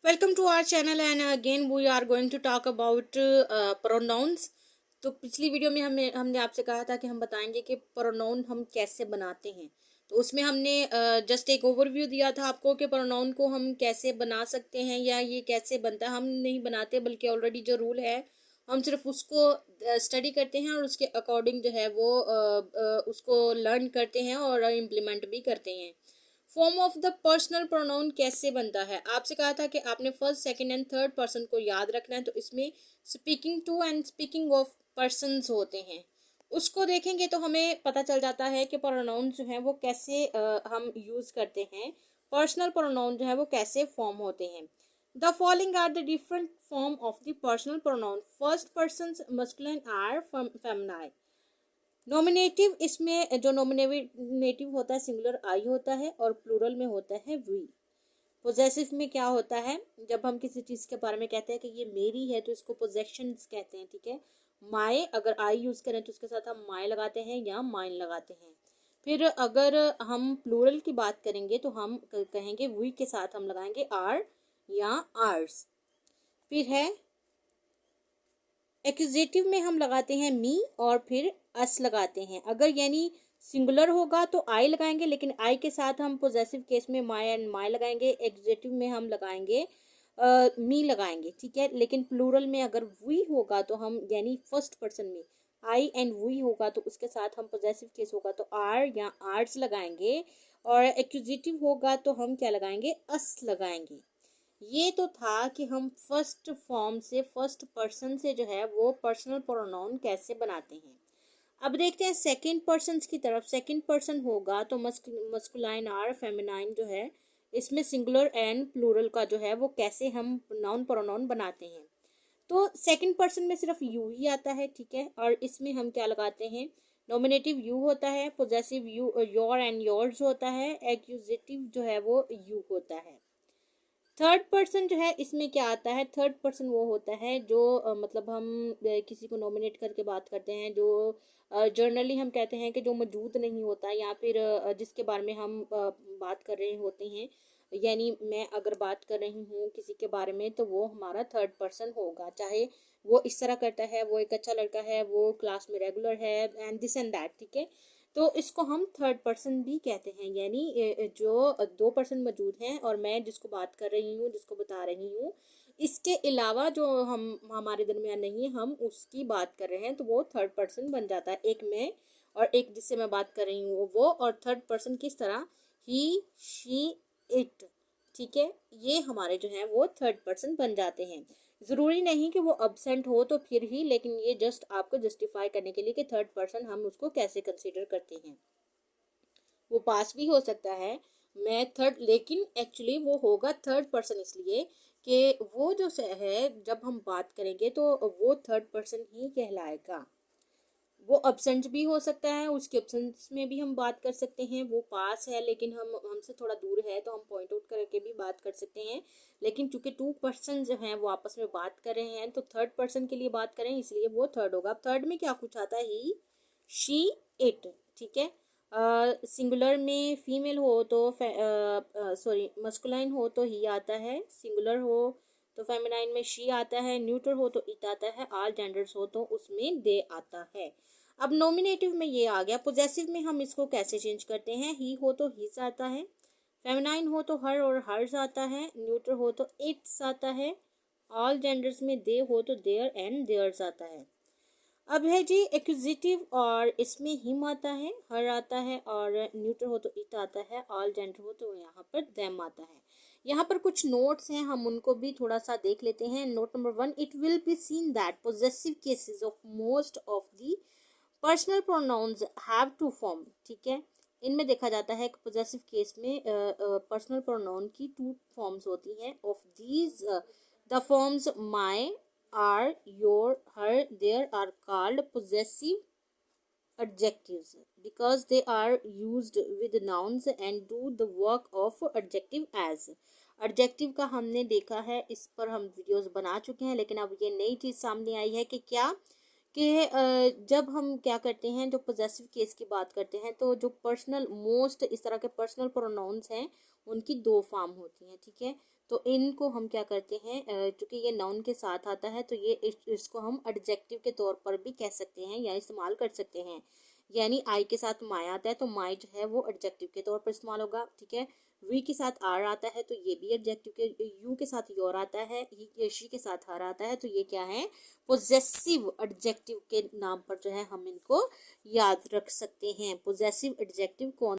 Welcome to our channel and again we are going to talk about pronouns। तो पिछली video में हमने आपसे कहा था कि हम बताएंगे कि प्रोनाउन हम कैसे बनाते हैं। तो उसमें हमने जस्ट एक ओवरव्यू दिया था आपको कि प्रोनाउन को हम कैसे बना सकते हैं या ये कैसे बनता है। हम नहीं बनाते बल्कि ऑलरेडी जो रूल है हम सिर्फ उसको स्टडी करते हैं और उसके अकॉर्डिंग जो है वो उसको लर्न करते हैं और इम्प्लीमेंट भी करते हैं। Form of the personal pronoun कैसे बनता है, आपसे कहा था कि आपने first second and third person को याद रखना है। तो इसमें speaking to and speaking of persons होते हैं, उसको देखेंगे तो हमें पता चल जाता है कि प्रोनाउन जो है वो कैसे हम यूज़ करते हैं। पर्सनल प्रोनाउन जो है वो कैसे फॉर्म होते हैं। The following are the different form of the personal pronoun. First person masculine or feminine. Nominative, इसमें जो नॉमिनेटिव होता है सिंगुलर आई होता है और प्लूरल में होता है वी। पोजेसिव में क्या होता है, जब हम किसी चीज़ के बारे में कहते हैं कि ये मेरी है तो इसको पोजेशंस कहते हैं, ठीक है। माय, अगर आई यूज़ करें तो उसके साथ हम माय लगाते हैं या माइन लगाते हैं। फिर अगर हम प्लूरल की बात करेंगे तो हम कहेंगे वी के साथ हम लगाएंगे आर या आर्स। फिर है एक्यूजेटिव में हम लगाते हैं मी और फिर अस लगाते हैं। अगर यानी सिंगुलर होगा तो आई लगाएंगे, लेकिन आई के साथ हम पोजेसिव केस में माय एंड माय लगाएंगे। एक्यूजेटिव में हम लगाएंगे मी लगाएंगे, ठीक है। लेकिन प्लूरल में अगर वी होगा तो हम यानी फर्स्ट पर्सन में आई एंड वी होगा तो उसके साथ हम पोजेसिव केस होगा तो आर या आर्ट्स लगाएंगे, और एक्यूजेटिव होगा तो हम क्या लगाएंगे, अस लगाएंगे। ये तो था कि हम फर्स्ट फॉर्म से फर्स्ट पर्सन से जो है वो पर्सनल प्रोनाउन कैसे बनाते हैं। अब देखते हैं सेकंड पर्सन की तरफ। सेकंड पर्सन होगा तो मस्कुलाइन आर फेमिनाइन जो है इसमें सिंगुलर एंड प्लूरल का जो है वो कैसे हम नाउन प्रोनाउन बनाते हैं। तो सेकंड पर्सन में सिर्फ यू ही आता है, ठीक है। और इसमें हम क्या लगाते हैं, नॉमिनेटिव यू होता है, possessive you your and yours होता है, एक्यूजेटिव जो है वो यू होता है। थर्ड पर्सन जो है इसमें क्या आता है, थर्ड पर्सन वो होता है जो मतलब हम किसी को नॉमिनेट करके बात करते हैं, जो जर्नली हम कहते हैं कि जो मौजूद नहीं होता, या फिर जिसके बारे में हम बात कर रहे होते हैं। यानी मैं अगर बात कर रही हूँ किसी के बारे में तो वो हमारा थर्ड पर्सन होगा, चाहे वो इस तरह करता है, वो एक अच्छा लड़का है, वो क्लास में रेगुलर है एंड दिस एंड दैट, ठीक है। तो इसको हम थर्ड पर्सन भी कहते हैं। यानी जो दो पर्सन मौजूद हैं और मैं जिसको बात कर रही हूँ, जिसको बता रही हूँ, इसके अलावा जो हम हमारे दरमियान नहीं है, हम उसकी बात कर रहे हैं, तो वो थर्ड पर्सन बन जाता है। एक मैं और एक जिससे मैं बात कर रही हूँ वो, और थर्ड पर्सन किस तरह, ही शी इट, ठीक है। ये हमारे जो हैं वो थर्ड पर्सन बन जाते हैं। ज़रूरी नहीं कि वो अब्सेंट हो तो फिर ही, लेकिन ये जस्ट आपको जस्टिफाई करने के लिए कि थर्ड पर्सन हम उसको कैसे कंसीडर करते हैं। वो पास भी हो सकता है, मैं थर्ड, लेकिन एक्चुअली वो होगा थर्ड पर्सन इसलिए कि वो जो है जब हम बात करेंगे तो वो थर्ड पर्सन ही कहलाएगा। वो अब्सेंट भी हो सकता है, उसके अब्सेंस में भी हम बात कर सकते हैं। वो पास है लेकिन हम हमसे थोड़ा दूर है तो हम पॉइंट आउट करके भी बात कर सकते हैं। लेकिन चूंकि टू पर्सन जो हैं वो आपस में बात कर रहे हैं तो थर्ड पर्सन के लिए बात करें, इसलिए वो थर्ड होगा। अब थर्ड में क्या कुछ आता है, ही शी इट, ठीक है। सिंगुलर में फीमेल हो तो सॉरी मस्कुलाइन हो तो ही आता है, सिंगुलर हो तो फेमिनाइन में शी आता है, न्यूट्रल हो तो इट आता है, ऑल जेंडर्स हो तो उसमें दे आता है। अब नॉमिनेटिव में ये आ गया। पोजेसिव में हम इसको कैसे चेंज करते हैं, ही हो तो हिज आता है, फेमिनाइन हो तो हर और हर्स आता है, न्यूट्रल हो तो इट्स आता है, ऑल जेंडर्स में दे हो तो देयर एंड देयर्स आता है। अब है जी एक्विजिटिव, और इसमें हिम आता है, हर आता है, और न्यूट्रल हो तो इट आता है, ऑल जेंडर हो तो यहाँ पर देम आता है। यहाँ पर कुछ नोट्स हैं, हम उनको भी थोड़ा सा देख लेते हैं। Note number 1, it will be seen that possessive cases of most of the personal pronouns have two form, ठीक है। इनमें देखा जाता है कि पोजेसिव केस में पर्सनल प्रोनाउन की टू फॉर्म्स होती हैं। Of these the forms my, our, your, her, their are called possessive adjectives because they are used with nouns and do the work of adjective as। adjective का हमने देखा है, इस पर हम वीडियोस बना चुके हैं, लेकिन अब ये नई चीज़ सामने आई है कि क्या कि जब हम क्या करते हैं, जो पोजेसिव केस की बात करते हैं तो जो पर्सनल मोस्ट इस तरह के पर्सनल प्रोनाउंस हैं उनकी दो फॉर्म होती हैं, ठीक है। तो इनको हम क्या करते हैं, चूंकि ये नाउन के साथ आता है तो ये इसको हम एडजेक्टिव के तौर पर भी कह सकते हैं या इस्तेमाल कर सकते हैं। यानी आई के साथ माय आता है तो माय जो है वो एडजेक्टिव के तौर पर इस्तेमाल होगा, ठीक है। वी के साथ आर आता है तो ये भी एडजेक्टिव के, यू के साथ योर आता है, ही शी के साथ हर आता है तो ये क्या है, पोजेसिव एडजेक्टिव के नाम पर जो है हम इनको याद रख सकते हैं। पोजेसिव एडजेक्टिव कौन